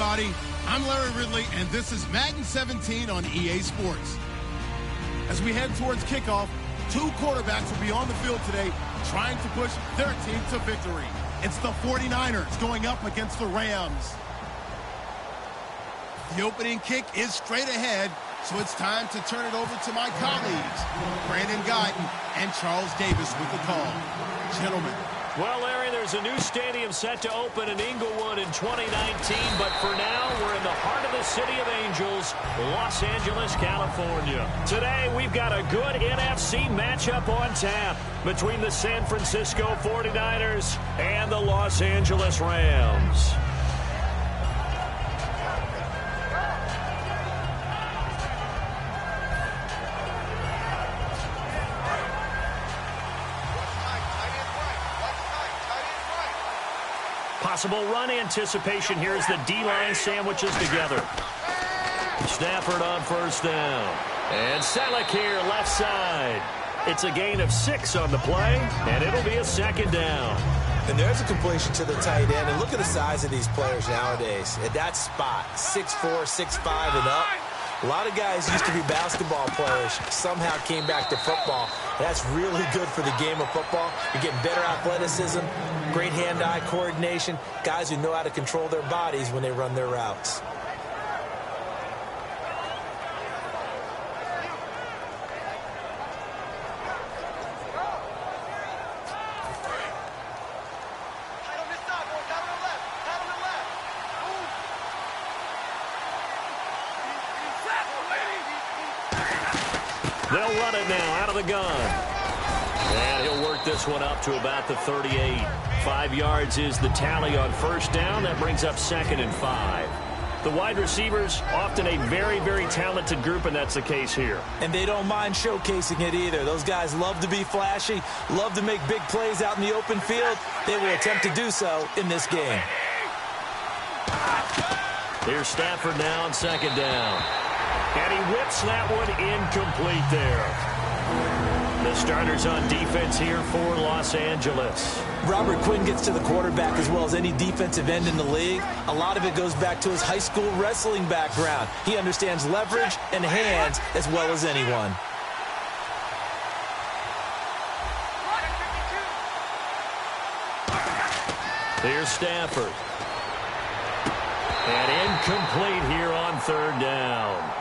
everybody. I'm Larry Ridley, and this is Madden 17 on EA Sports. As we head towards kickoff, two quarterbacks will be on the field today trying to push their team to victory. It's the 49ers going up against the Rams. The opening kick is straight ahead, so it's time to turn it over to my colleagues, Brandon Guyton and Charles Davis with the call. Gentlemen. Well, Larry, there's a new stadium set to open in Inglewood in 2019, but for now, we're in the heart of the City of Angels, Los Angeles, California. Today, we've got a good NFC matchup on tap between the San Francisco 49ers and the Los Angeles Rams. Possible run anticipation here as the D-line sandwiches together. Stafford on first down. And Selleck here, left side. It's a gain of 6 on the play, and it'll be a second down. And there's a completion to the tight end. And look at the size of these players nowadays. At that spot, 6'4", 6'5", and up. A lot of guys used to be basketball players, somehow came back to football. That's really good for the game of football. You're getting better athleticism, great hand-eye coordination, guys who know how to control their bodies when they run their routes. They'll run it now out of the gun. And he'll work this one up to about the 38. 5 yards is the tally on first down. That brings up 2nd and 5. The wide receivers, often a very, very talented group, and that's the case here. And they don't mind showcasing it either. Those guys love to be flashy, love to make big plays out in the open field. They will attempt to do so in this game. Here's Stafford now on second down. And he whips that one incomplete there. The starters on defense here for Los Angeles. Robert Quinn gets to the quarterback as well as any defensive end in the league. A lot of it goes back to his high school wrestling background. He understands leverage and hands as well as anyone. Here's Stafford. And incomplete here on third down.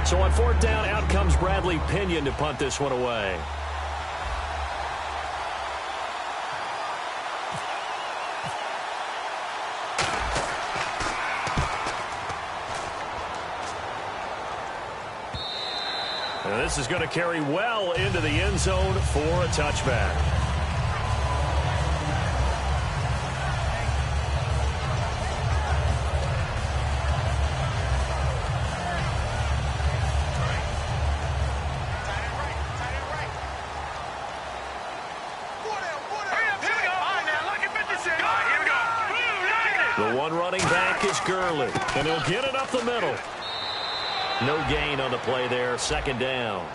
So on fourth down, out comes Bradley Pinion to punt this one away. And this is going to carry well into the end zone for a touchback. The one running back is Gurley, and he'll get it up the middle. No gain on the play there, second down.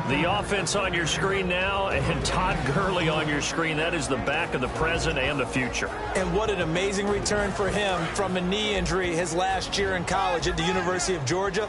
The offense on your screen now, and Todd Gurley on your screen. That is the back of the present and the future. And what an amazing return for him from a knee injury his last year in college at the University of Georgia.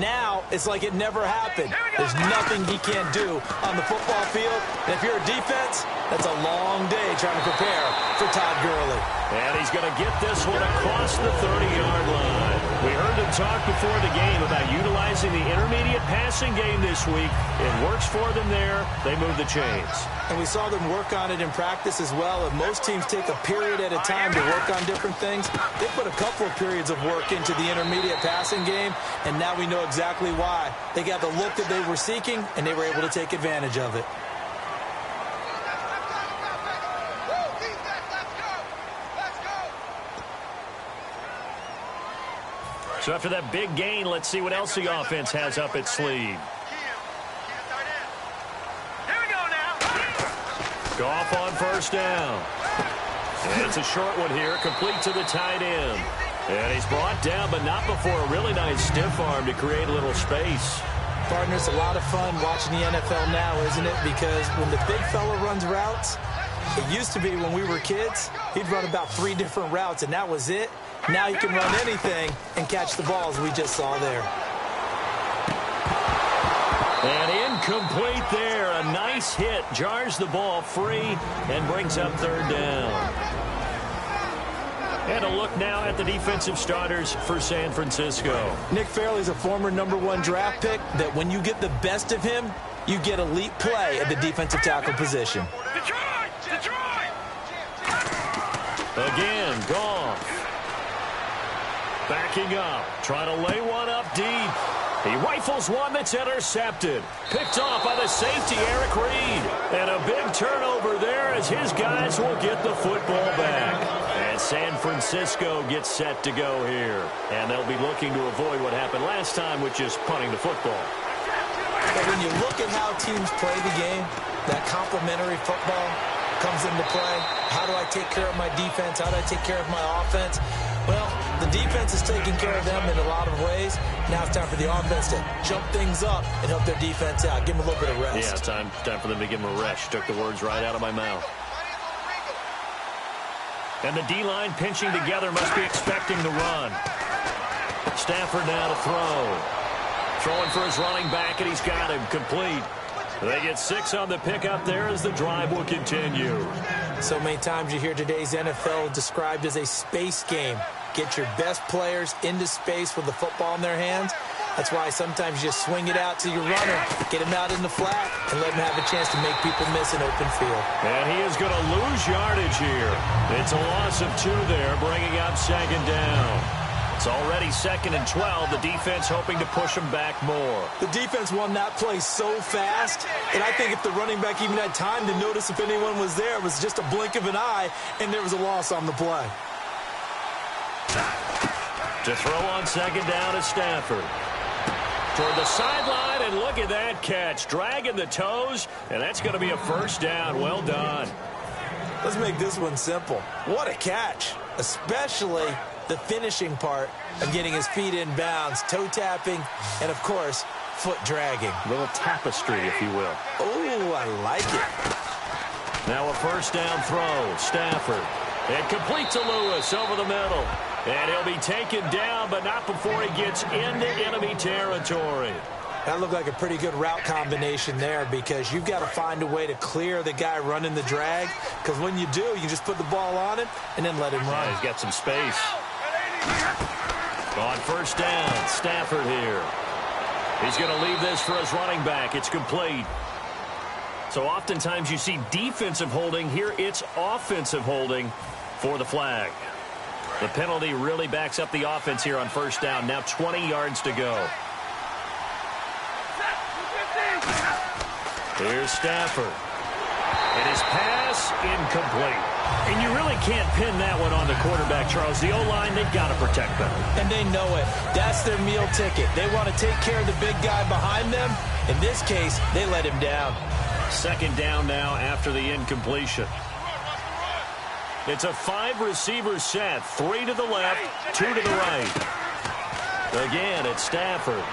Now, it's like it never happened. There's nothing he can't do on the football field. And if you're a defense, that's a long day trying to prepare for Todd Gurley. And he's going to get this one across the 30-yard line. We heard him talk before the game about utilizing the intermediate passing game this week. It works for them there. They move the chains. And we saw them work on it in practice as well. If most teams take a period at a time to work on different things, they put a couple of periods of work into the intermediate passing game, and now we know exactly why. They got the look that they were seeking, and they were able to take advantage of it. So after that big gain, let's see what else the offense has up its sleeve. Goff on first down. And it's a short one here, complete to the tight end. And he's brought down, but not before a really nice stiff arm to create a little space. Partner, it's a lot of fun watching the NFL now, isn't it? Because when the big fella runs routes, It used to be when we were kids, he'd run about 3 different routes, and that was it. Now he can run anything and catch the ball, as we just saw there. And incomplete there. A nice hit. Jars the ball free and brings up 3rd down. And a look now at the defensive starters for San Francisco. Nick Fairley's a former #1 draft pick that when you get the best of him, you get elite play at the defensive tackle position. Again, Goff. Backing up. Trying to lay one up deep. He rifles one that's intercepted. Picked off by the safety, Eric Reed. And a big turnover there as his guys will get the football back. And San Francisco gets set to go here. And they'll be looking to avoid what happened last time, which is punting the football. But when you look at how teams play the game, that complementary football comes into play. How do I take care of my defense? How do I take care of my offense? Well, the defense is taking care of them in a lot of ways. Now it's time for the offense to jump things up and help their defense out. Give them a little bit of rest. Yeah, time for them to give them a rest. Took the words right out of my mouth. And the D-line pinching together must be expecting the run. Stafford now to throw. Throwing for his running back, and he's got him complete. They get 6 on the pickup there as the drive will continue. So many times you hear today's NFL described as a space game. Get your best players into space with the football in their hands. That's why sometimes you just swing it out to your runner, get him out in the flat, and let him have a chance to make people miss an open field. And he is going to lose yardage here. It's a loss of 2 there, bringing up 2nd down. It's already 2nd and 12. The defense hoping to push them back more. The defense won that play so fast, and I think if the running back even had time to notice if anyone was there, it was just a blink of an eye, and there was a loss on the play. To throw on 2nd down is Stafford. Toward the sideline, and look at that catch. Dragging the toes, and that's going to be a 1st down. Well done. Let's make this one simple. What a catch, especially the finishing part of getting his feet in bounds, toe tapping, and, of course, foot dragging. A little tapestry, if you will. Oh, I like it. Now a 1st down throw. Stafford. And complete to Lewis over the middle. And he'll be taken down, but not before he gets into enemy territory. That looked like a pretty good route combination there because you've got to find a way to clear the guy running the drag, because when you do, you just put the ball on him and then let him run. Yeah, he's got some space. On 1st down, Stafford here. He's going to leave this for his running back. It's complete. So oftentimes you see defensive holding. Here it's offensive holding for the flag. The penalty really backs up the offense here on 1st down. Now 20 yards to go. Here's Stafford. And his pass incomplete. And you really can't pin that one on the quarterback, Charles. The O-line, they've got to protect better. And they know it. That's their meal ticket. They want to take care of the big guy behind them. In this case, they let him down. 2nd down now after the incompletion. It's a 5-receiver set. 3 to the left, 2 to the right. Again, it's Stafford.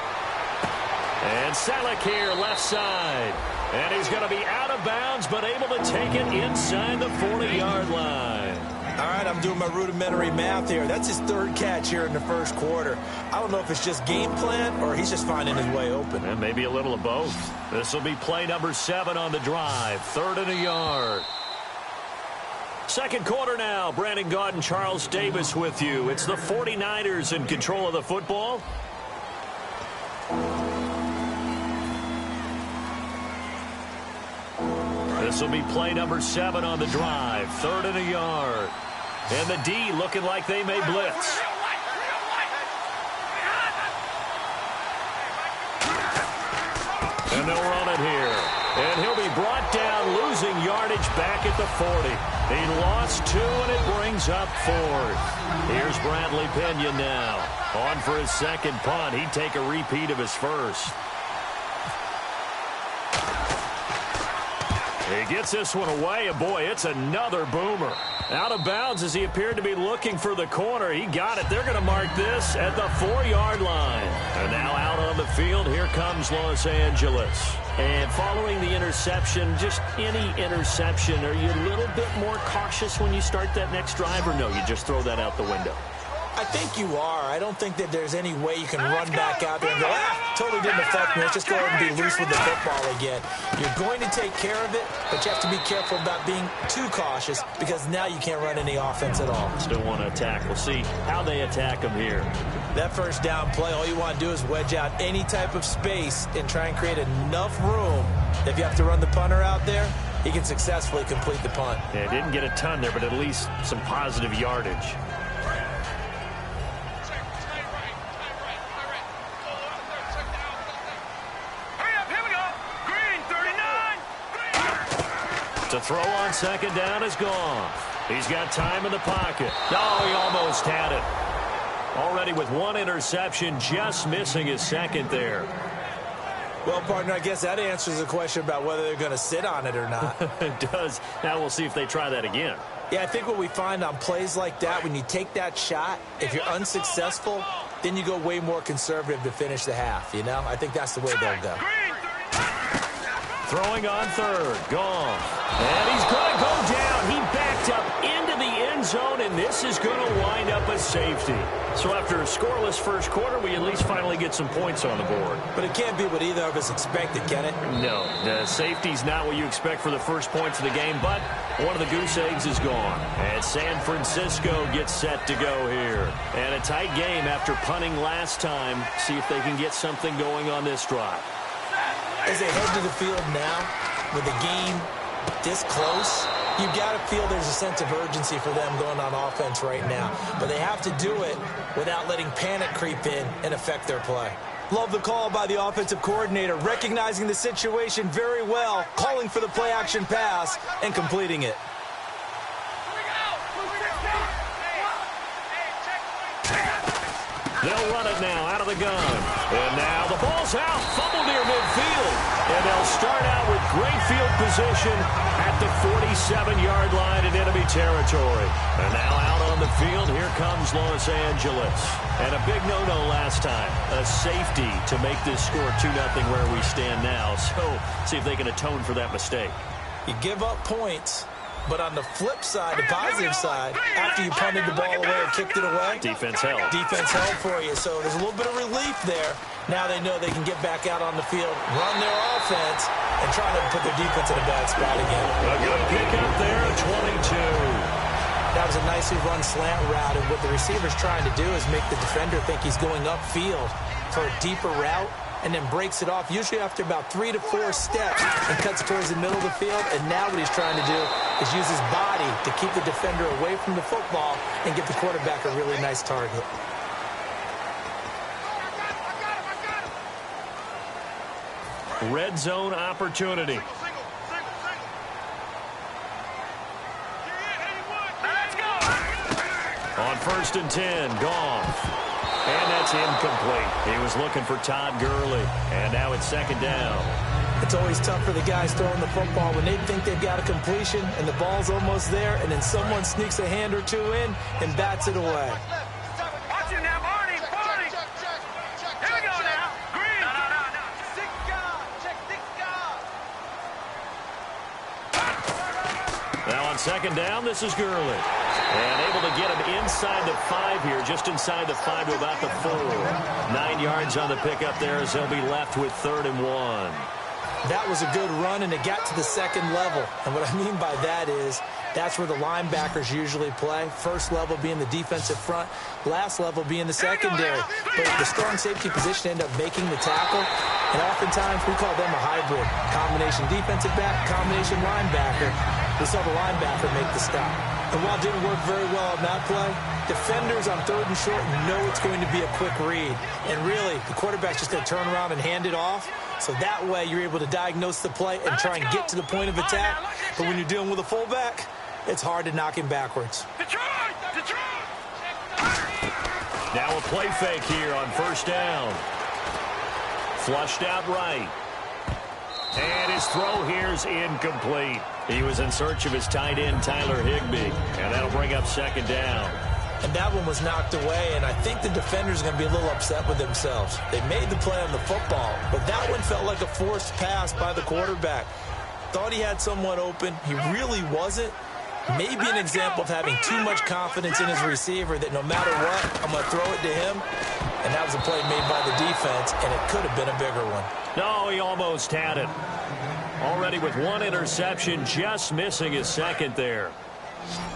And Selleck here, left side. And he's going to be out of bounds, but able to take it inside the 40-yard line. All right, I'm doing my rudimentary math here. That's his 3rd catch here in the 1st quarter. I don't know if it's just game plan or he's just finding his way open. And maybe a little of both. This will be play number 7 on the drive. 3rd and a yard. 2nd quarter now. Brandon Gaudin, Charles Davis with you. It's the 49ers in control of the football. This will be play number 7 on the drive. 3rd and a yard. And the D looking like they may blitz. And they'll run it here. And he'll be brought down, losing yardage back at the 40. He lost 2, and it brings up 4th. Here's Bradley Pinion now. On for his 2nd punt. He'd take a repeat of his 1st. He gets this one away, and boy, it's another boomer. Out of bounds as he appeared to be looking for the corner. He got it. They're going to mark this at the 4-yard line. And now out on the field, here comes Los Angeles. And following the interception, just any interception, are you a little bit more cautious when you start that next drive, or no, you just throw that out the window? I think you are. I don't think that there's any way you can run back out there and go, totally didn't affect me. Let's just go ahead and be loose with the football again. You're going to take care of it, but you have to be careful about being too cautious because now you can't run any offense at all. Still want to attack. We'll see how they attack them here. That first down play, all you want to do is wedge out any type of space and try and create enough room. If you have to run the punter out there, he can successfully complete the punt. Yeah, didn't get a ton there, but at least some positive yardage. To throw on second down is gone. He's got time in the pocket. Oh, he almost had it. Already with one interception, just missing his second there. Well, partner, I guess that answers the question about whether they're going to sit on it or not. It does. Now we'll see if they try that again. Yeah, I think what we find on plays like that, when you take that shot, if you're unsuccessful, then you go way more conservative to finish the half, you know? I think that's the way they'll go. Throwing on third. Gone. And he's going to go down. He backed up into the end zone, and this is going to wind up a safety. So after a scoreless first quarter, we at least finally get some points on the board. But it can't be what either of us expected, can it? No. The safety's not what you expect for the first points of the game, but one of the goose eggs is gone. And San Francisco gets set to go here. And a tight game after punting last time. See if they can get something going on this drive. As they head to the field now, with the game this close, you've got to feel there's a sense of urgency for them going on offense right now. But they have to do it without letting panic creep in and affect their play. Love the call by the offensive coordinator, recognizing the situation very well, calling for the play-action pass, and completing it. They'll run it now out of the gun. And now the ball's out. Fumble near midfield. And they'll start out with great field position at the 47-yard line in enemy territory. And now out on the field, here comes Los Angeles. And a big no-no last time. A safety to make this score 2-0 where we stand now. So see if they can atone for that mistake. You give up points. But on the flip side, the positive side, after you punted the ball away or kicked it away, defense held. Defense held for you. So there's a little bit of relief there. Now they know they can get back out on the field, run their offense, and try to put their defense in a bad spot again. A good pick up there, 22. That was a nicely run slant route, and what the receiver's trying to do is make the defender think he's going upfield for a deeper route, and then breaks it off, usually after about 3 to 4 steps, and cuts towards the middle of the field. And now what he's trying to do is use his body to keep the defender away from the football and give the quarterback a really nice target. Red zone opportunity. On 1st and 10, Goff. And that's incomplete. He was looking for Todd Gurley. And now it's 2nd down. It's always tough for the guys throwing the football when they think they've got a completion and the ball's almost there, and then someone sneaks a hand or two in and bats it away. Now on 2nd down, this is Gurley. And able to get him inside the 5 here, just inside the 5 to about the 4. 9 yards on the pickup there as they'll be left with 3rd and 1. That was a good run, and it got to the 2nd level. And what I mean by that is that's where the linebackers usually play. First level being the defensive front, last level being the secondary. But the strong safety position ended up making the tackle, and oftentimes we call them a hybrid. Combination defensive back, combination linebacker. We saw the linebacker make the stop. And while it didn't work very well on that play, defenders on 3rd and short know it's going to be a quick read. And really, the quarterback's just going to turn around and hand it off. So that way, you're able to diagnose the play and try and get to the point of attack. But when you're dealing with a fullback, it's hard to knock him backwards. Now a play fake here on 1st down. Flushed out right. And his throw here's incomplete. He was in search of his tight end, Tyler Higbee. And that'll bring up second down. And that one was knocked away, and I think the defenders are going to be a little upset with themselves. They made the play on the football, but that one felt like a forced pass by the quarterback. Thought he had someone open. He really wasn't. Maybe an example of having too much confidence in his receiver that no matter what, I'm going to throw it to him. And that was a play made by the defense, and it could have been a bigger one. No, he almost had it. Already with one interception, just missing his second there.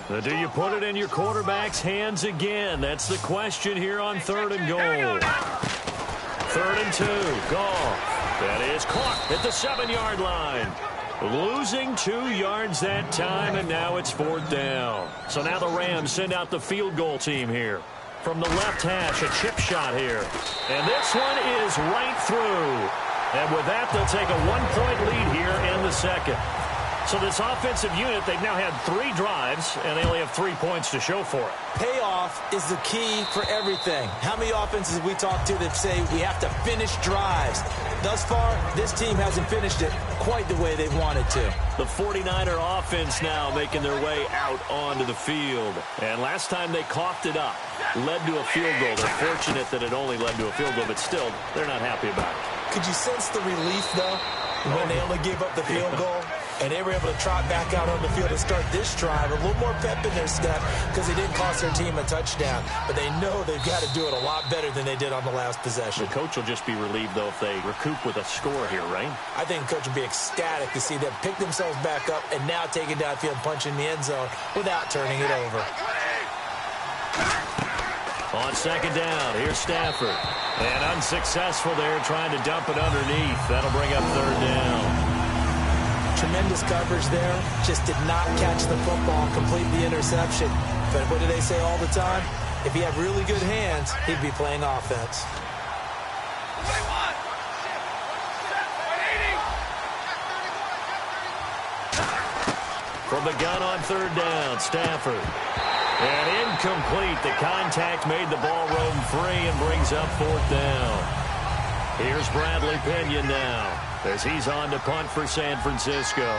Now, do you put it in your quarterback's hands again? That's the question here on 3rd and goal. 3rd and 2. Goff. That is caught at the 7-yard line. Losing 2 yards that time, and now it's 4th down. So now the Rams send out the field goal team here. From the left hash, a chip shot here. And this one is right through. And with that, they'll take a 1-point lead here in the second. So this offensive unit, they've now had 3 drives, and they only have 3 points to show for it. Payoff is the key for everything. How many offenses we talk to that say we have to finish drives? Thus far, this team hasn't finished it quite the way they wanted to. The 49er offense now making their way out onto the field. And last time they coughed it up, led to a field goal. They're fortunate that it only led to a field goal, but still, they're not happy about it. Could you sense the relief, though, when they only gave up the field goal? And they were able to trot back out on the field and start this drive. A little more pep in their step because they didn't cost their team a touchdown. But they know they've got to do it a lot better than they did on the last possession. The coach will just be relieved, though, if they recoup with a score here, right? I think the coach will be ecstatic to see them pick themselves back up and now take it downfield and punch in the end zone without turning it over. On second down, here's Stafford. And unsuccessful there, trying to dump it underneath. That'll bring up 3rd down. Tremendous coverage there. Just did not catch the football and complete the interception. But what do they say all the time? If he had really good hands, he'd be playing offense. From the gun on 3rd down, Stafford. And incomplete. The contact made the ball roam free and brings up 4th down. Here's Bradley Pinion now as he's on to punt for San Francisco.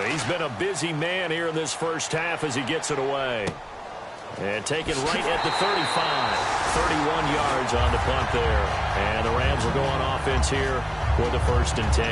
He's been a busy man here in this first half as he gets it away. And taken right at the 35. 31 yards on the punt there. And the Rams will go on offense here with a 1st and 10.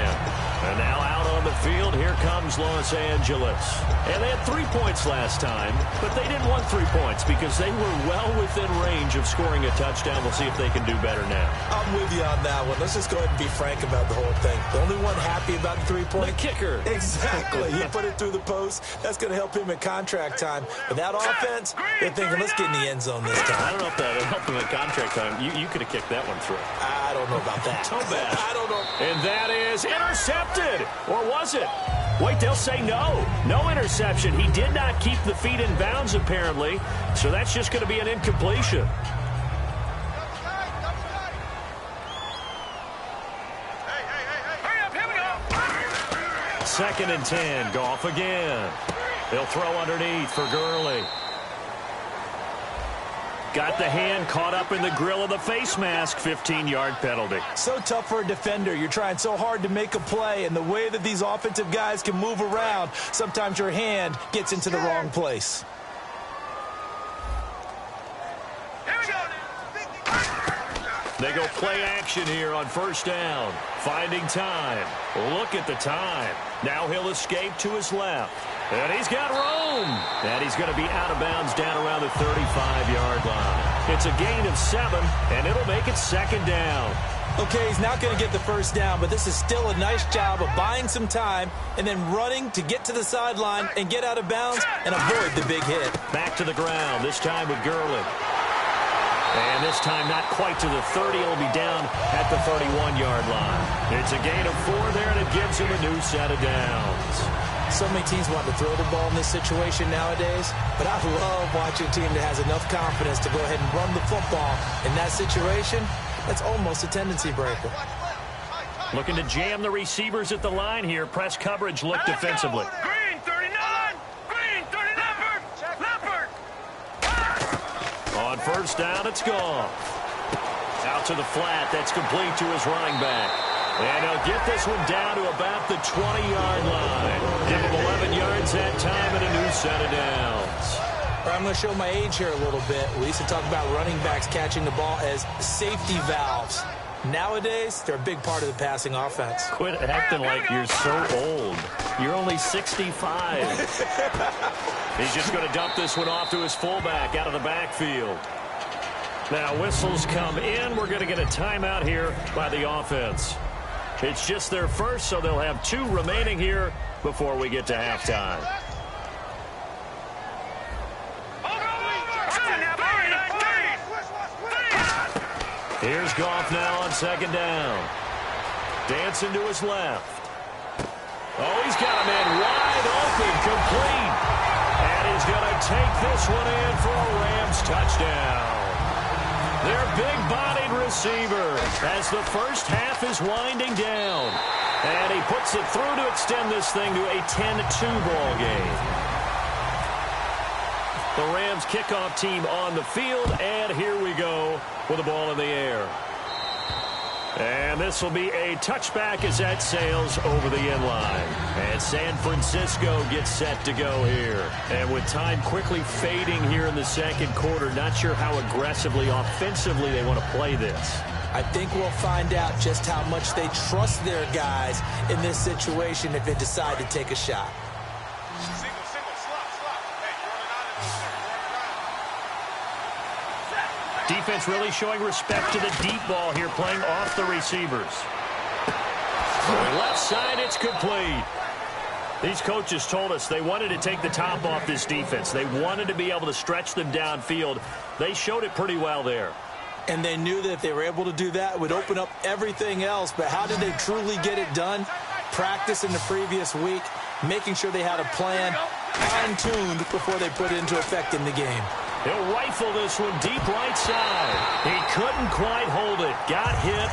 And now out on the field, here comes Los Angeles. And they had 3 points last time, but they didn't want 3 points because they were well within range of scoring a touchdown. We'll see if they can do better now. I'm with you on that one. Let's just go ahead and be frank about the whole thing. The only one happy about the 3-point? The kicker. Exactly. He put it through the post. That's going to help him at contract time. But that offense, they're thinking, let's get in the end zone this time. I don't know if that would help him at contract time. You could have kicked that one through. I don't know about that. So bad. I don't know. And that is intercepted. Or was it? Wait, they'll say no. No interception. He did not keep the feet in bounds, apparently. So that's just going to be an incompletion. Second and 10. Goff again. They'll throw underneath for Gurley. Got the hand caught up in the grill of the face mask. 15-yard penalty. So tough for a defender. You're trying so hard to make a play, and the way that these offensive guys can move around, sometimes your hand gets into the wrong place. They go play action here on 1st down. Finding time. Look at the time. Now he'll escape to his left. And he's got room. And he's going to be out of bounds down around the 35-yard line. It's a gain of 7, and it'll make it 2nd down. Okay, he's not going to get the 1st down, but this is still a nice job of buying some time and then running to get to the sideline and get out of bounds and avoid the big hit. Back to the ground, this time with Gurley. And this time not quite to the 30. It'll be down at the 31-yard line. It's a gain of 4 there, and it gives him a new set of downs. So many teams want to throw the ball in this situation nowadays, but I love watching a team that has enough confidence to go ahead and run the football. In that situation, that's almost a tendency breaker. Looking to jam the receivers at the line here. Press coverage look defensively. Green, 39. Green, 30, Leopard. Leopard. On on first down, it's Goff. Out to the flat. That's complete to his running back. And he'll get this one down to about the 20-yard line. Give him 11 yards that time and a new set of downs. I'm going to show my age here a little bit. We used to talk about running backs catching the ball as safety valves. Nowadays, they're a big part of the passing offense. Quit acting like you're so old. You're only 65. He's just going to dump this one off to his fullback out of the backfield. Now whistles come in. We're going to get a timeout here by the offense. It's just their first, so they'll have 2 remaining here before we get to halftime. Here's Goff now on second down. Dancing to his left. Oh, he's got a man wide open, complete. And he's going to take this one in for a Rams touchdown. Their big-bodied receiver as the first half is winding down. And he puts it through to extend this thing to a 10-2 ball game. The Rams kickoff team on the field, and here we go with the ball in the air. And this will be a touchback as that sails over the end line. And San Francisco gets set to go here. And with time quickly fading here in the second quarter, not sure how aggressively, offensively they want to play this. I think we'll find out just how much they trust their guys in this situation if they decide to take a shot. Defense really showing respect to the deep ball here, playing off the receivers. Left side, it's complete. These coaches told us they wanted to take the top off this defense. They wanted to be able to stretch them downfield. They showed it pretty well there. And they knew that if they were able to do that, it would open up everything else. But how did they truly get it done? Practice in the previous week, making sure they had a plan, fine-tuned before they put it into effect in the game. He'll rifle this one deep right side. He couldn't quite hold it. Got hit.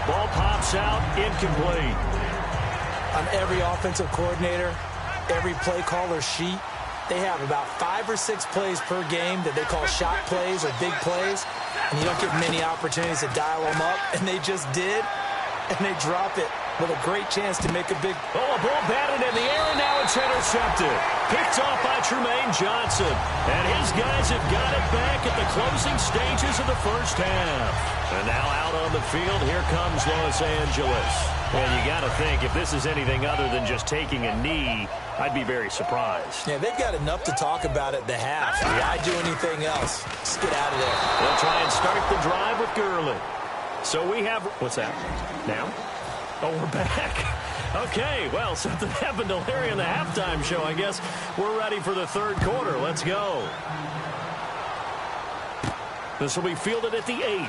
Ball pops out. Incomplete. On every offensive coordinator, every play caller sheet, they have about 5 or 6 plays per game that they call shot plays or big plays. And you don't get many opportunities to dial them up. And they just did. And they drop it with a great chance to make a big... Oh, a ball batted in the air, and now it's intercepted. Picked off by Tremaine Johnson. And his guys have got it back at the closing stages of the first half. And now out on the field, here comes Los Angeles. And you got to think, if this is anything other than just taking a knee, I'd be very surprised. Yeah, they've got enough to talk about at the half. Why do anything else? Just get out of there. They'll try and start the drive with Gurley. So we have... What's that? Now? Oh, we're back. Okay, well, something happened to Larry in the halftime show, I guess. We're ready for the third quarter. Let's go. This will be fielded at the 8.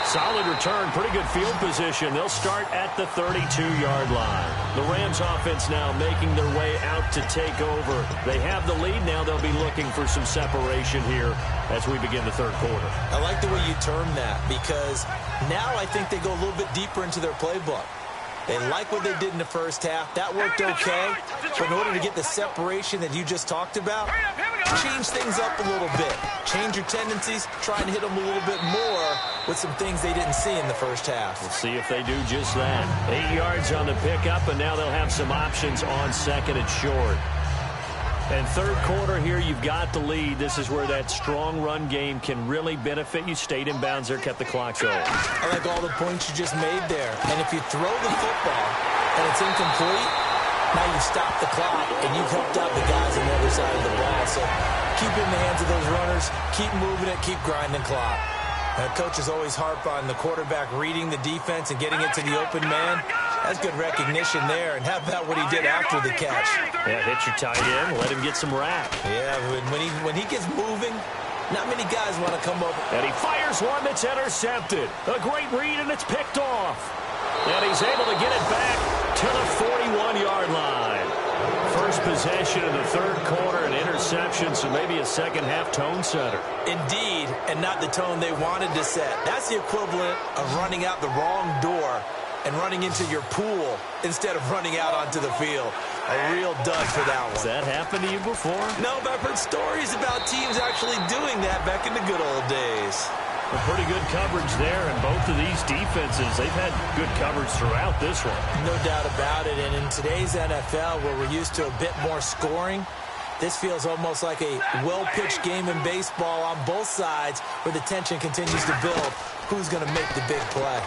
Solid return, pretty good field position. They'll start at the 32-yard line. The Rams offense now making their way out to take over. They have the lead. Now they'll be looking for some separation here as we begin the third quarter. I like the way you term that because now I think they go a little bit deeper into their playbook. They like what they did in the first half. That worked okay. But in order to get the separation that you just talked about, change things up a little bit. Change your tendencies. Try and hit them a little bit more with some things they didn't see in the first half. We'll see if they do just that. 8 yards on the pickup, and now they'll have some options on second and short. And third quarter here, you've got the lead. This is where that strong run game can really benefit you. Stayed in bounds there, kept the clock going. I like all the points you just made there. And if you throw the football and it's incomplete, now you've stopped the clock and you've helped out the guys on the other side of the ball. So keep it in the hands of those runners, keep moving it, keep grinding clock. Coaches always harp on the quarterback reading the defense and getting it to the open man. That's good recognition there. And how about what he did after the catch? Yeah, hit your tight end, let him get some rack. Yeah, when he gets moving, not many guys want to come over. And he fires one that's intercepted. A great read, and it's picked off. And he's able to get it back to the 41-yard line. First possession of the third quarter, an interception, so maybe a second-half tone setter. Indeed, and not the tone they wanted to set. That's the equivalent of running out the wrong door and running into your pool instead of running out onto the field. A real dud for that one. Has that happened to you before? No, but I've heard stories about teams actually doing that back in the good old days. A pretty good coverage there, and both of these defenses, they've had good coverage throughout this one. No doubt about it, and in today's NFL, where we're used to a bit more scoring, this feels almost like a well-pitched game in baseball on both sides where the tension continues to build. Who's going to make the big play?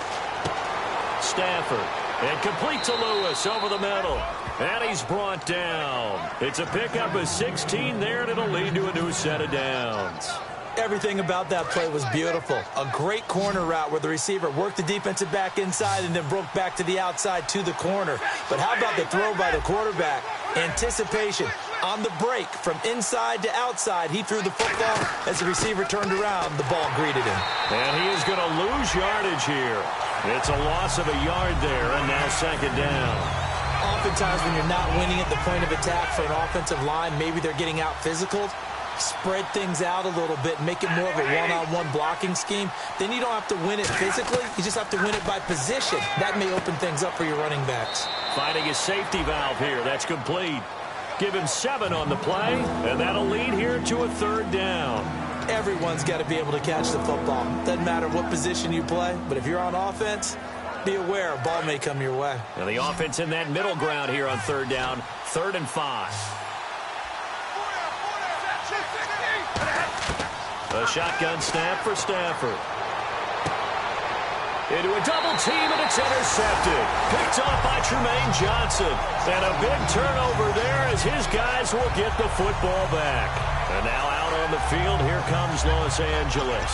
Stafford, and complete to Lewis over the middle. And he's brought down. It's a pickup of 16 there, and it'll lead to a new set of downs. Everything about that play was beautiful. A great corner route where the receiver worked the defensive back inside and then broke back to the outside to the corner. But how about the throw by the quarterback? Anticipation on the break from inside to outside. He threw the football. As the receiver turned around, the ball greeted him. And he is going to lose yardage here. It's a loss of a yard there, and now second down. Oftentimes when you're not winning at the point of attack for an offensive line, maybe they're getting out physical. Spread things out a little bit, make it more of a one-on-one blocking scheme. Then you don't have to win it physically. You just have to win it by position. That may open things up for your running backs. Finding a safety valve here. That's complete. Give him 7 on the play, and that'll lead here to a third down. Everyone's got to be able to catch the football. Doesn't matter what position you play, but if you're on offense, be aware a ball may come your way. And the offense in that middle ground here on third down, 3rd and 5. A shotgun snap for Stafford. Into a double team, and it's intercepted. Picked off by Tremaine Johnson. And a big turnover there as his guys will get the football back. And now out on the field, here comes Los Angeles.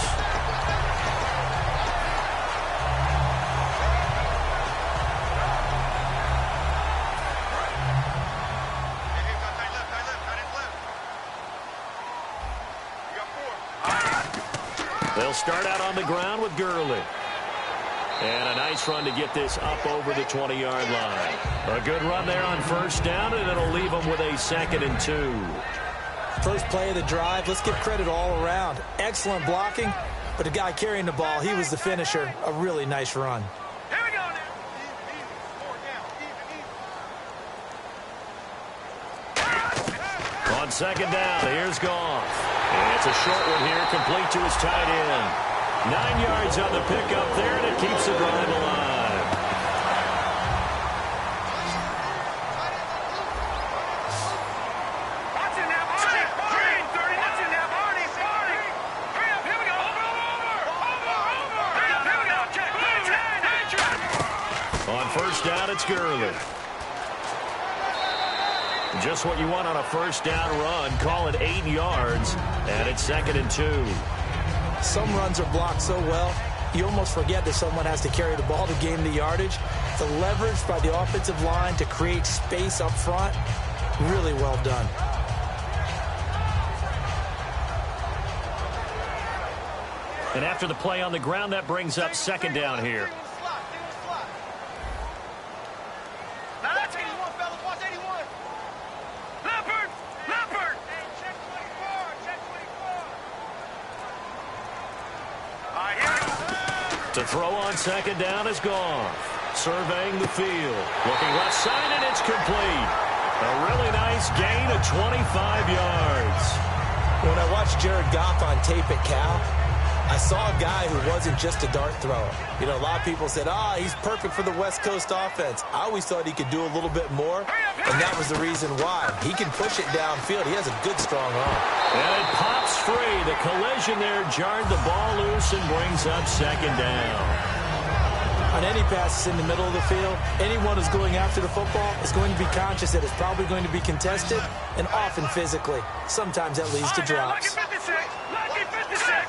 They'll start out on the ground with Gurley. And a nice run to get this up over the 20-yard line. A good run there on first down, and it'll leave them with a 2nd and 2. First play of the drive, let's give credit all around. Excellent blocking, but the guy carrying the ball, he was the finisher. A really nice run. Here we go now. On second down, here's Goff. And it's a short one here, complete to his tight end. 9 yards on the pickup there, and it keeps the drive alive. Watch it now, Arnie. Green, 30. Watch it now, Arnie. Hurry up, here we go. Over. Hurry up, here we go. Check. On first down, it's Gurley. Just what you want on a first down run. Call it 8 yards, and it's 2nd and 2. Some runs are blocked so well, you almost forget that someone has to carry the ball to gain the yardage. The leverage by the offensive line to create space up front, really well done. And after the play on the ground, that brings up second down here. Watch 81, fellas. Watch 81. Leopard. Hey, check 24. Check 24. All right, here we go. To throw on second down is Goff. Surveying the field. Looking left side, and it's complete. A really nice gain of 25 yards. When I watched Jared Goff on tape at Cal, I saw a guy who wasn't just a dart thrower. You know, a lot of people said, he's perfect for the West Coast offense. I always thought he could do a little bit more, and that was the reason why. He can push it downfield. He has a good, strong arm. And it pops free. The collision there jarred the ball loose and brings up second down. On any passes in the middle of the field, anyone who's going after the football is going to be conscious that it's probably going to be contested and often physically. Sometimes that leads to drops. Lucky 56. Lucky 56.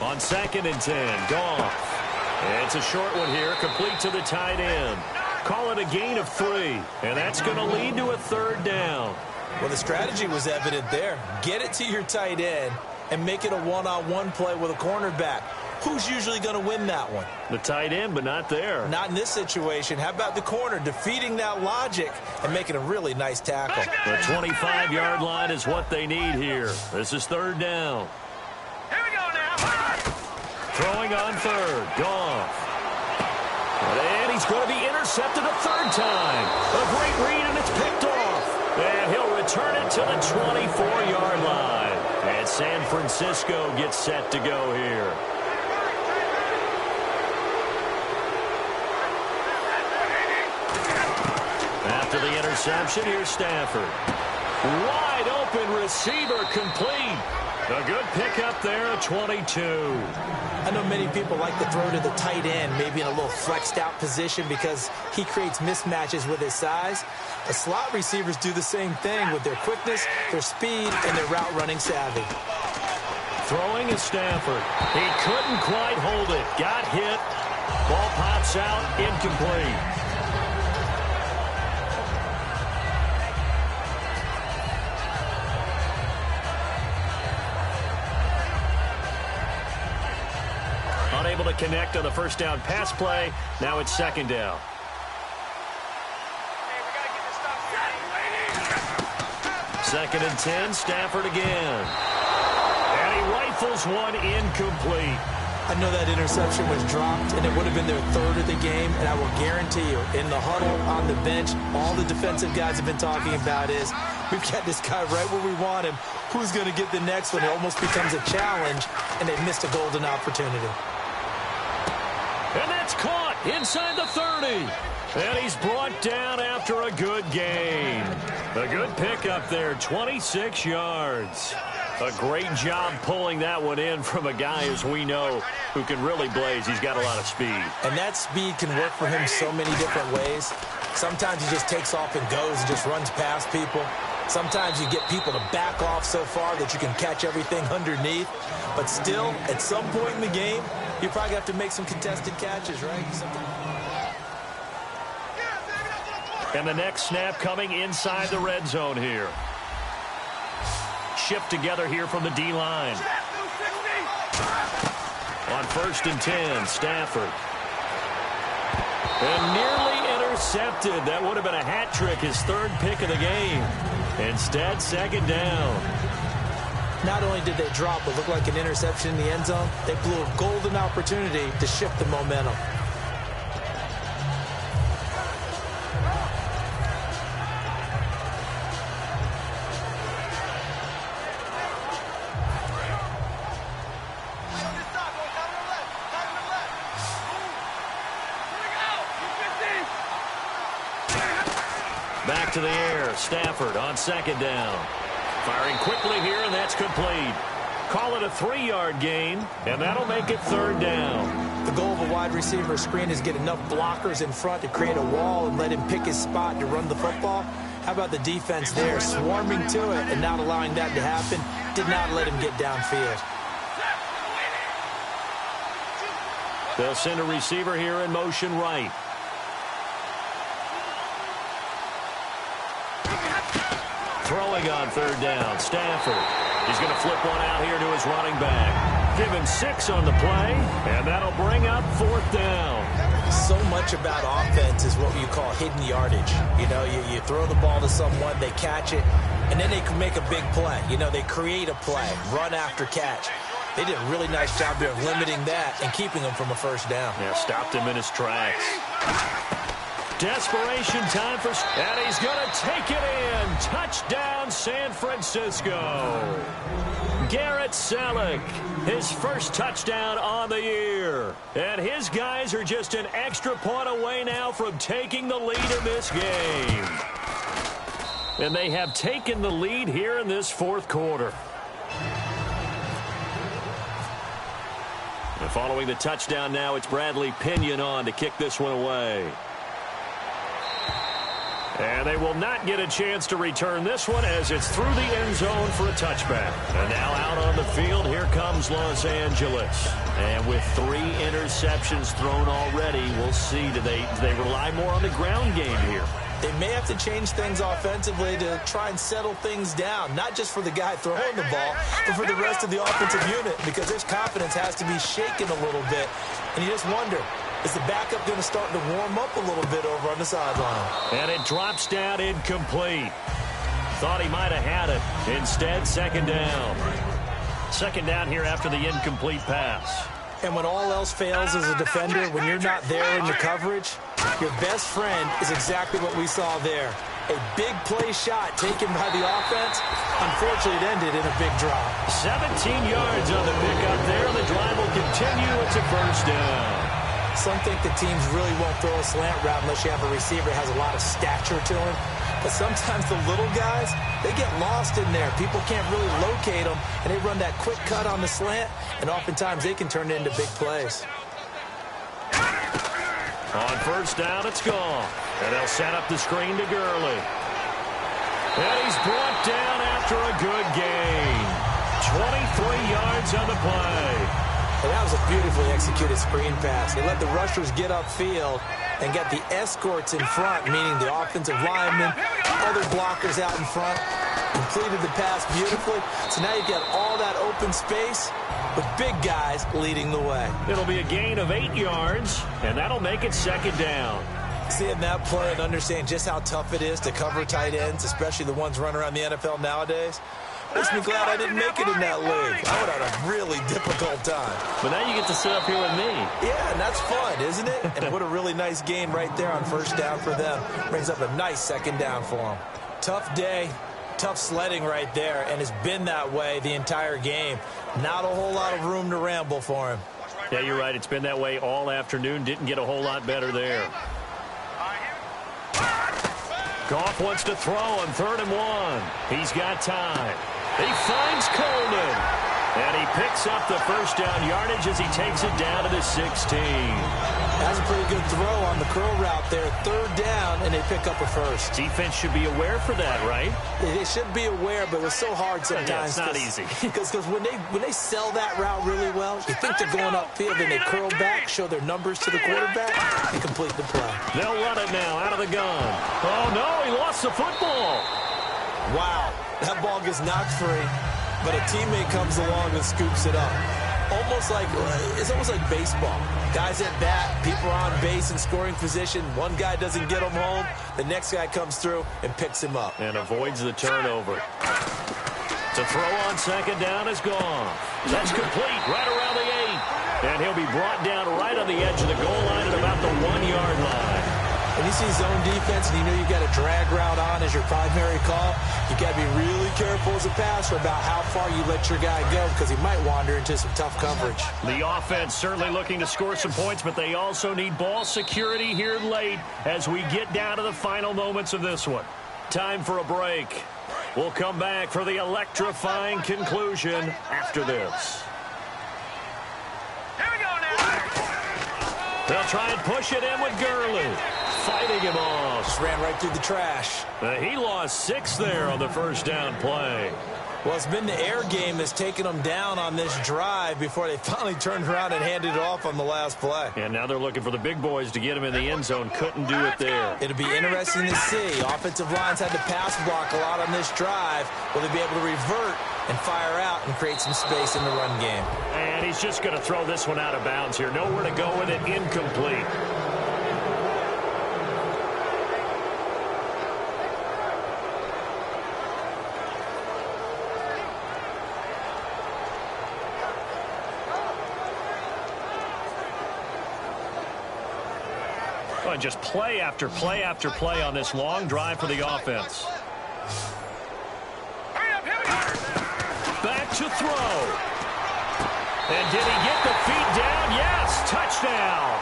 On 2nd and 10, Goff. It's a short one here, complete to the tight end. Call it a gain of 3, and that's going to lead to a third down. Well, the strategy was evident there. Get it to your tight end and make it a one-on-one play with a cornerback. Who's usually going to win that one? The tight end, but not there. Not in this situation. How about the corner defeating that logic and making a really nice tackle? The 25-yard line is what they need here. This is third down. Here we go now. Throwing on third, Goff. And he's going to be intercepted a third time. A great read, and it's picked off. And he'll return it to the 24-yard line. And San Francisco gets set to go here. After the interception, here's Stafford. Wide open receiver complete. A good pickup there at 22. I know many people like to throw to the tight end, maybe in a little flexed out position because he creates mismatches with his size. The slot receivers do the same thing with their quickness, their speed, and their route running savvy. Throwing is Stafford. He couldn't quite hold it. Got hit. Ball pops out, incomplete. Unable to connect on the first down pass play. Now it's second down. Second and 10, Stafford again. And he rifles one incomplete. I know that interception was dropped, and it would have been their third of the game, and I will guarantee you, in the huddle, on the bench, all the defensive guys have been talking about is, we've got this guy right where we want him. Who's going to get the next one? It almost becomes a challenge, and they've missed a golden opportunity. And that's caught inside the 30. And he's brought down after a good gain. A good pickup there, 26 yards. A great job pulling that one in from a guy, as we know, who can really blaze. He's got a lot of speed. And that speed can work for him so many different ways. Sometimes he just takes off and goes and just runs past people. Sometimes you get people to back off so far that you can catch everything underneath. But still, at some point in the game, you probably have to make some contested catches, right? And the next snap coming inside the red zone here. Shift together here from the D-line. On first and 10, Stafford. And nearly intercepted. That would have been a hat trick, his third pick of the game. Instead, second down. Not only did they drop what looked like an interception in the end zone, they blew a golden opportunity to shift the momentum. Back to the air, Stafford on second down. Firing quickly here, and that's complete. Call it a 3-yard gain, and that'll make it third down. The goal of a wide receiver screen is get enough blockers in front to create a wall and let him pick his spot to run the football. How about the defense there, swarming to it and not allowing that to happen? Did not let him get downfield. They'll send a receiver here in motion right. Throwing on third down, Stafford. He's going to flip one out here to his running back. Given 6 on the play, and that'll bring up fourth down. So much about offense is what you call hidden yardage. You know, you throw the ball to someone, they catch it, and then they can make a big play. You know, they create a play, run after catch. They did a really nice job there of limiting that and keeping him from a first down. Yeah, stopped him in his tracks. Desperation time for... And he's going to take it in. Touchdown, San Francisco. Garrett Selleck, his first touchdown on the year. And his guys are just an extra point away now from taking the lead in this game. And they have taken the lead here in this fourth quarter. And following the touchdown now, it's Bradley Pinion on to kick this one away. And they will not get a chance to return this one as it's through the end zone for a touchback. And now out on the field, here comes Los Angeles. And with 3 interceptions thrown already, we'll see. Do they rely more on the ground game here? They may have to change things offensively to try and settle things down, not just for the guy throwing the ball, but for the rest of the offensive unit, because their confidence has to be shaken a little bit. And you just wonder, is the backup going to start to warm up a little bit over on the sideline? And it drops down incomplete. Thought he might have had it. Instead, second down. Second down here after the incomplete pass. And when all else fails as a defender, when you're not there in the coverage, Your best friend is exactly what we saw there. A big play shot taken by the offense. Unfortunately, it ended in a big drop. 17 yards on the pickup there. The drive will continue. It's a first down. Some think the teams really won't throw a slant route unless you have a receiver that has a lot of stature to him. But sometimes the little guys, they get lost in there. People can't really locate them, and they run that quick cut on the slant, and oftentimes they can turn it into big plays. On first down, it's gone. And they'll set up the screen to Gurley. And he's brought down after a good gain. 23 yards on the play. And that was a beautifully executed screen pass. They let the rushers get upfield and get the escorts in front, meaning the offensive linemen, other blockers out in front, completed the pass beautifully. So now you've got all that open space with big guys leading the way. It'll be a gain of 8 yards, and that'll make it second down. Seeing that play and understand just how tough it is to cover tight ends, especially the ones running around the NFL nowadays, makes me glad I didn't make it in that league. I would have had a really difficult time. But now you get to sit up here with me. Yeah, and that's fun, isn't it? And what a really nice game right there on first down for them. Brings up a nice second down for them. Tough day, tough sledding right there, and it's been that way the entire game. Not a whole lot of room to ramble for him. Yeah, you're right. It's been that way all afternoon. Didn't get a whole lot better there. Goff wants to throw on 3rd and 1. He's got time. He finds Coleman. And he picks up the first down yardage as he takes it down to the 16. That's a pretty good throw on the curl route there. 3rd down, and they pick up a first. Defense should be aware for that, right? They should be aware, but it's so hard sometimes. Yeah, it's not easy. Because when they sell that route really well, you think they're going upfield, and they curl back, show their numbers to the quarterback, and complete the play. They'll run it now out of the gun. Oh, no, he lost the football. Wow, that ball gets knocked free, but a teammate comes along and scoops it up. It's almost like baseball. Guys at bat, people are on base in scoring position. One guy doesn't get him home. The next guy comes through and picks him up. And avoids the turnover. To throw on second down is gone. That's complete right around the 8. And he'll be brought down right on the edge of the goal line at about the 1-yard line. When you see zone defense and you know you got a drag route on as your primary call, you got to be really careful as a passer about how far you let your guy go because he might wander into some tough coverage. The offense certainly looking to score some points, but they also need ball security here late as we get down to the final moments of this one. Time for a break. We'll come back for the electrifying conclusion after this. Here we go now. They'll try and push it in with Gurley. Fighting him off. Just ran right through the trash. He lost 6 there on the first down play. Well, it's been the air game that's taken them down on this drive before they finally turned around and handed it off on the last play. And now they're looking for the big boys to get him in the end zone. Couldn't do it there. It'll be interesting to see. Offensive lines had to pass block a lot on this drive. Will they be able to revert and fire out and create some space in the run game? And he's just going to throw this one out of bounds here. Nowhere to go with it. Incomplete. And just play after play after play on this long drive for the offense. Back to throw. And did he get the feet down? Yes, touchdown.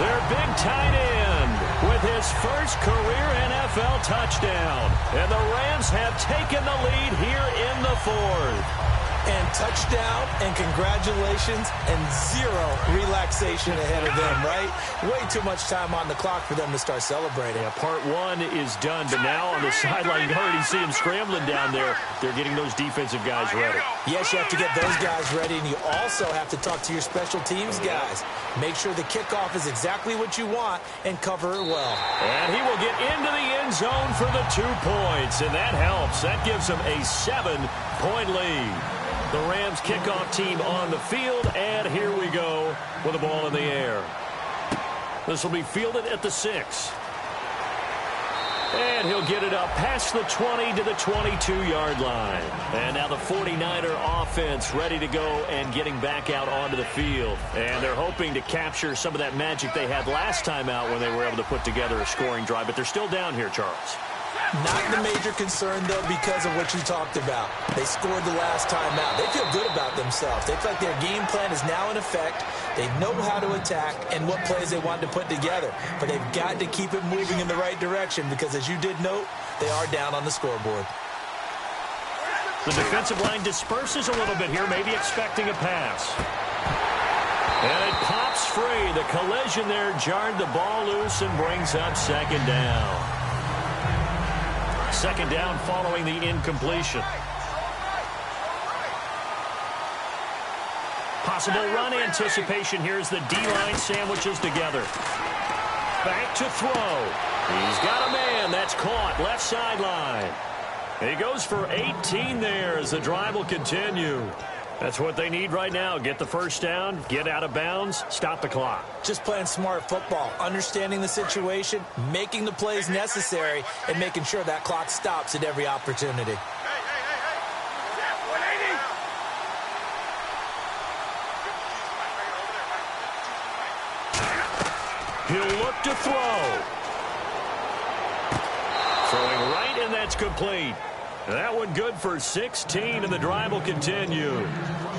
Their big tight end with his first career NFL touchdown. And the Rams have taken the lead here in the 4th. And touchdown and congratulations and 0 relaxation ahead of them, right? Way too much time on the clock for them to start celebrating. Yeah, part 1 is done, but now on the sideline, you already see him scrambling down there. They're getting those defensive guys ready. Yes, you have to get those guys ready, and you also have to talk to your special teams guys. Make sure the kickoff is exactly what you want and cover it well. And he will get into the end zone for the 2 points, and that helps. That gives them a 7-point lead. The Rams kickoff team on the field, and here we go with the ball in the air. This will be fielded at the 6. And he'll get it up past the 20 to the 22-yard line. And now the 49er offense ready to go and getting back out onto the field. And they're hoping to capture some of that magic they had last time out when they were able to put together a scoring drive. But they're still down here, Charles. Not the major concern, though, because of what you talked about. They scored the last time out. They feel good about themselves. They feel like their game plan is now in effect. They know how to attack and what plays they want to put together. But they've got to keep it moving in the right direction because, as you did note, they are down on the scoreboard. The defensive line disperses a little bit here, maybe expecting a pass. And it pops free. The collision there jarred the ball loose and brings up second down. Second down following the incompletion. Possible run anticipation here as the D-line sandwiches together. Back to throw. He's got a man. That's caught. Left sideline. He goes for 18 there as the drive will continue. That's what they need right now. Get the first down, get out of bounds, stop the clock. Just playing smart football, understanding the situation, making the plays necessary, and making sure that clock stops at every opportunity. He'll look to throw. Throwing right, and that's complete. That one good for 16, and the drive will continue.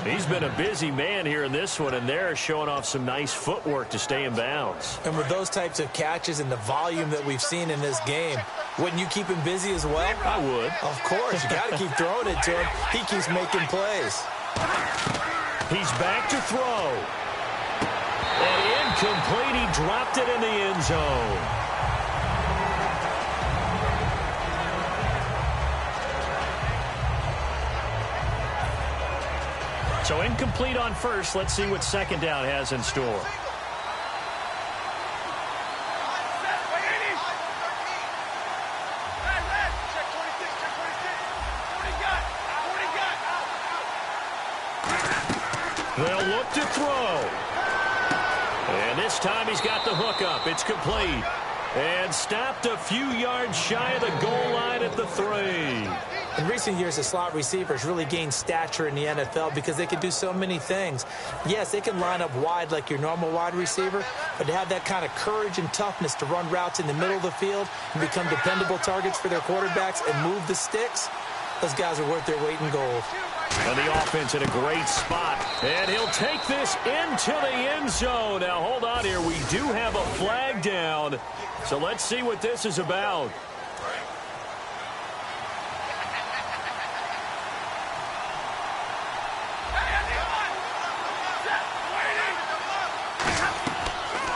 He's been a busy man here in this one, and they're showing off some nice footwork to stay in bounds. And with those types of catches and the volume that we've seen in this game, wouldn't you keep him busy as well? I would. Of course. You got to keep throwing it to him. He keeps making plays. He's back to throw. And incomplete. He dropped it in the end zone. So incomplete on first. Let's see what second down has in store. They'll look to throw. And this time he's got the hook up. It's complete. And stopped a few yards shy of the goal line at the 3. In recent years, the slot receivers really gained stature in the NFL because they can do so many things. Yes, they can line up wide like your normal wide receiver, but to have that kind of courage and toughness to run routes in the middle of the field and become dependable targets for their quarterbacks and move the sticks, those guys are worth their weight in gold. And the offense in a great spot. And he'll take this into the end zone. Now, hold on here. We do have a flag down. So let's see what this is about.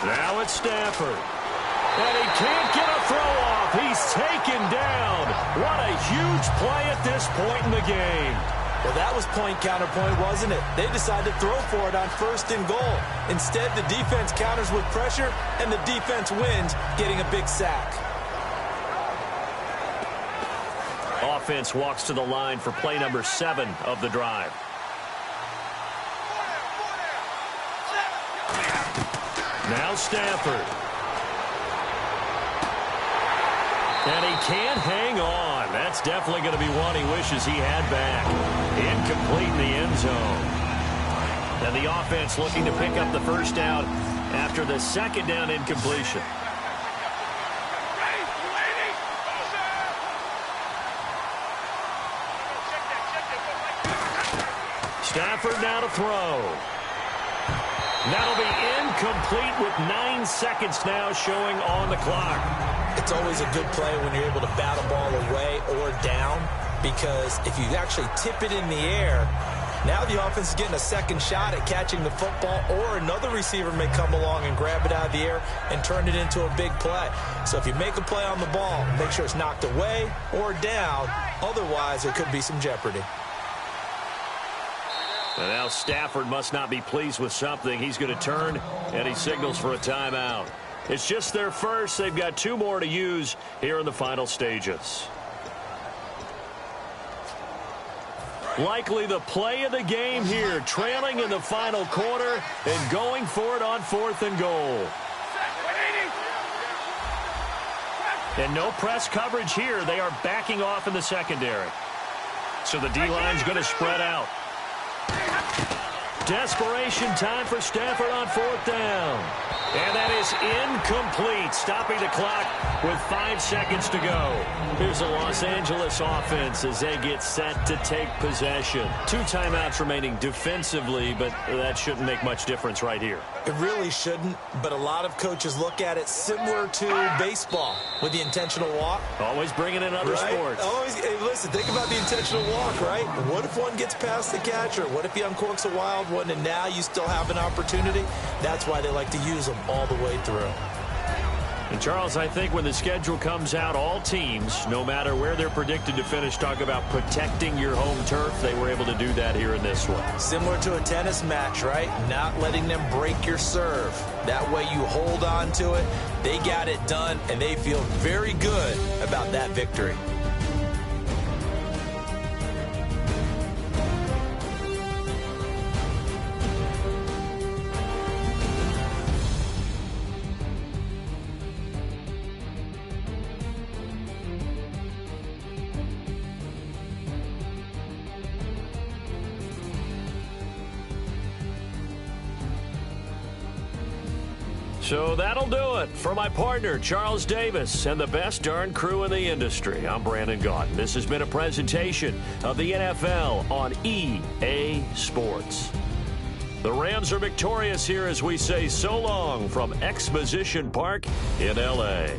Now it's Stafford. And he can't get a throw off. He's taken down. What a huge play at this point in the game. Well, that was point counterpoint, wasn't it? They decided to throw for it on 1st and goal. Instead, the defense counters with pressure, and the defense wins, getting a big sack. Offense walks to the line for play number 7 of the drive. Now Stafford. And he can't hang on. That's definitely going to be one he wishes he had back. Incomplete in the end zone. And the offense looking to pick up the first down after the second down incompletion. Stafford now to throw. That'll be incomplete with 9 seconds now showing on the clock. It's always a good play when you're able to bat a ball away or down, because if you actually tip it in the air, now the offense is getting a second shot at catching the football, or another receiver may come along and grab it out of the air and turn it into a big play. So if you make a play on the ball, make sure it's knocked away or down. Otherwise, there could be some jeopardy. And now Stafford must not be pleased with something. He's going to turn, and he signals for a timeout. It's just their first. They've got 2 more to use here in the final stages. Likely the play of the game here, trailing in the final quarter and going for it on 4th and goal. And no press coverage here. They are backing off in the secondary. So the D-line's going to spread out. Desperation time for Stafford on 4th down. And that is incomplete, stopping the clock with 5 seconds to go. Here's the Los Angeles offense as they get set to take possession. 2 timeouts remaining defensively, but that shouldn't make much difference right here. It really shouldn't, but a lot of coaches look at it similar to baseball with the intentional walk. Always bringing in other sports. Always, hey, listen, think about the intentional walk, right? What if one gets past the catcher? What if he uncorks a wild one and now you still have an opportunity? That's why they like to use them all the way through. And Charles, I think when the schedule comes out, all teams, no matter where they're predicted to finish, talk about protecting your home turf. They were able to do that here in this one. Similar to a tennis match, right? Not letting them break your serve. That way you hold on to it. They got it done, and they feel very good about that victory. So that'll do it for my partner, Charles Davis, and the best darn crew in the industry. I'm Brandon Gaudin. This has been a presentation of the NFL on EA Sports. The Rams are victorious here as we say so long from Exposition Park in L.A.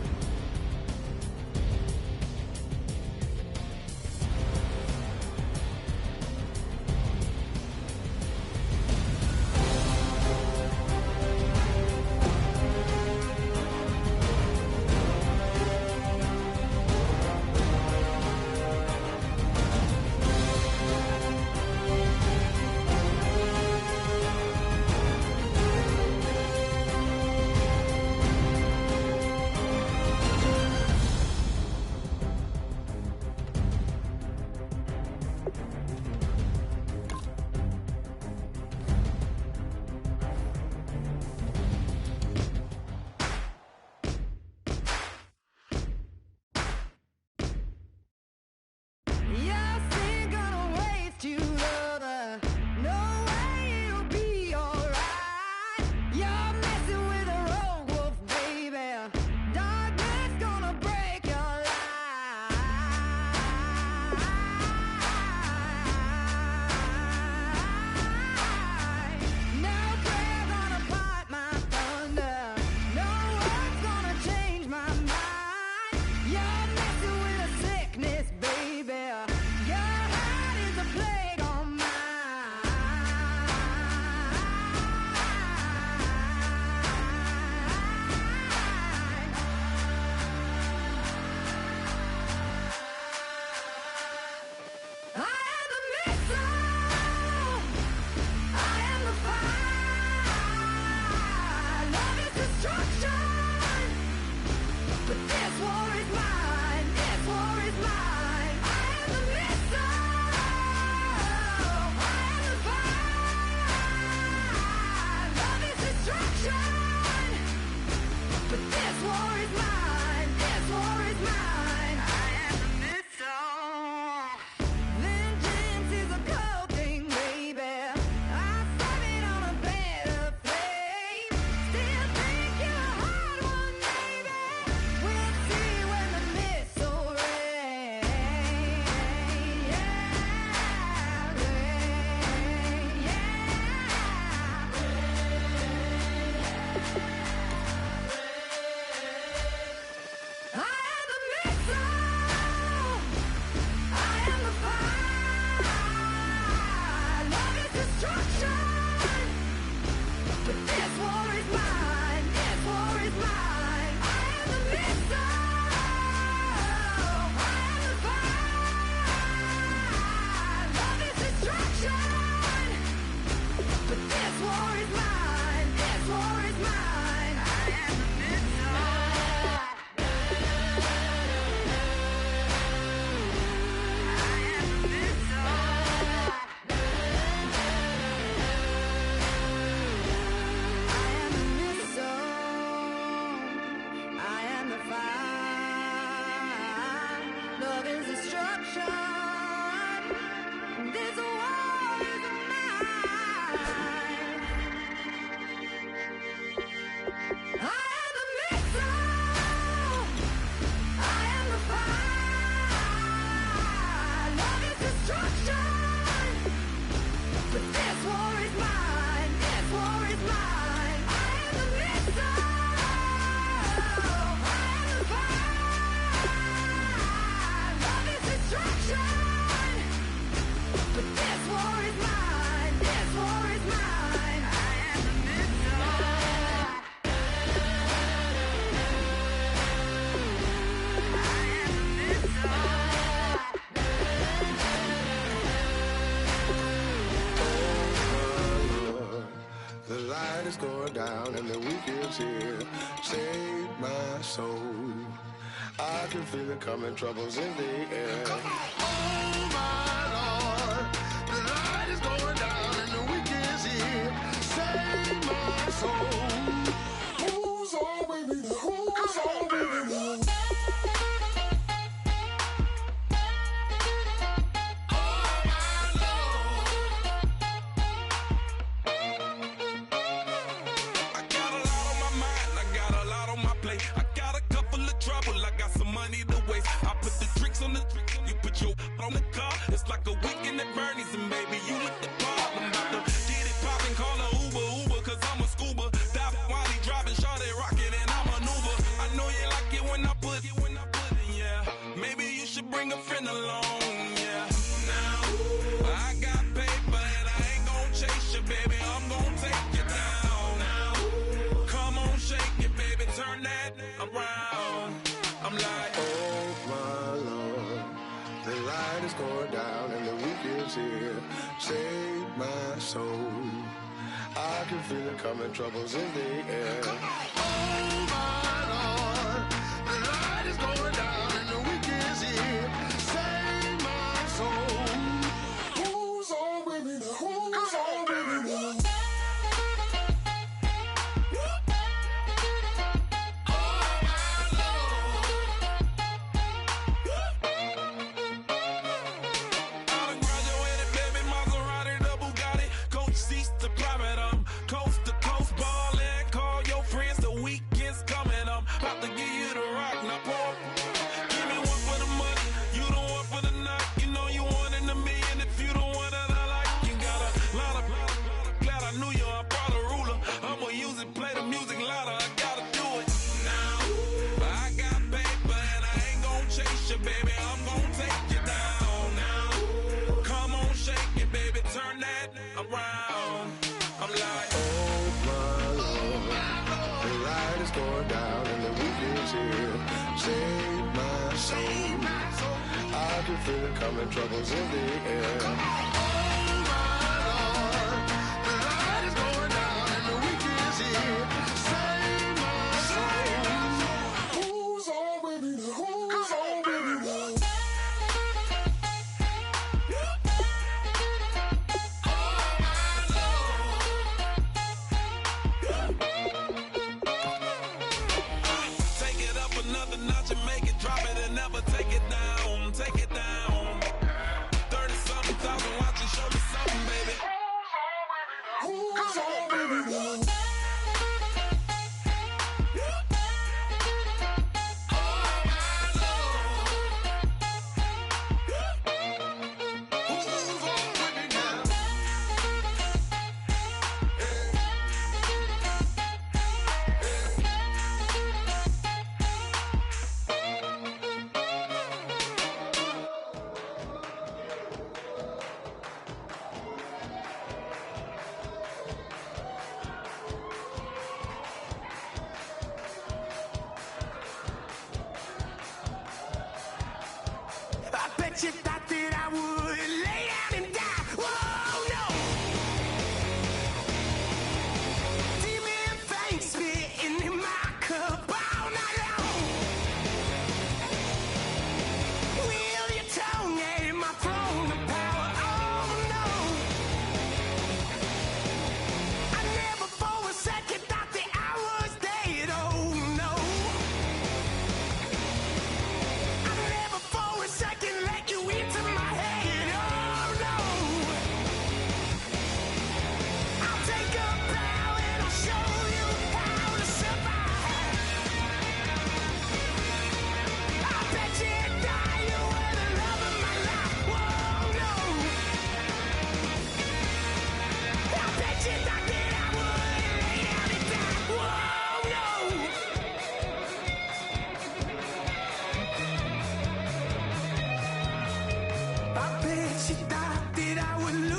going down and the weekend's here. Save my soul. I can feel it coming, troubles in the air. Oh my Lord, the light is going down and the weekend's here. Save my soul. Who's on with me? Who's on with me? On the car, it's like a weekend at Bernie's, and baby, you look the part. I'm about to get it poppin', call her Uber, cause I'm a scuba. Dive while he driving, shot it, rocket, and I maneuver. I know you like it when I put it, yeah. Maybe you should bring a friend along, yeah. Now, I got paper and I ain't gon' chase you, baby, I'm gon' take you down. Now, come on, shake it, baby, turn that around. I'm like, oh my Lord, the light is going down and the weekend's here. Save my soul. I can feel it coming, troubles in the air. Oh my Lord, the light is going down and the weekend's here. Save my soul. Who's on with me? Who's on with me? Save my soul. I can feel it coming, troubles in the air. Oh my Lord, the light is going down and the weekend's here. Save my soul. Who's on with me? Who's on with me? You thought that I would lay down and die. Whoa, no. Demon things spitting in my cup all night long. Will your tongue at my throne of power? Oh, no. I never for a second thought that I was dead. Oh, no. I never for a second let you into my head. Oh, no. I'll take a bow and I'll show you how to survive. I bet you die, you were the love of my life. Whoa, no. I bet you thought that I would lay down and die. Whoa, no. I bet you thought that I would lose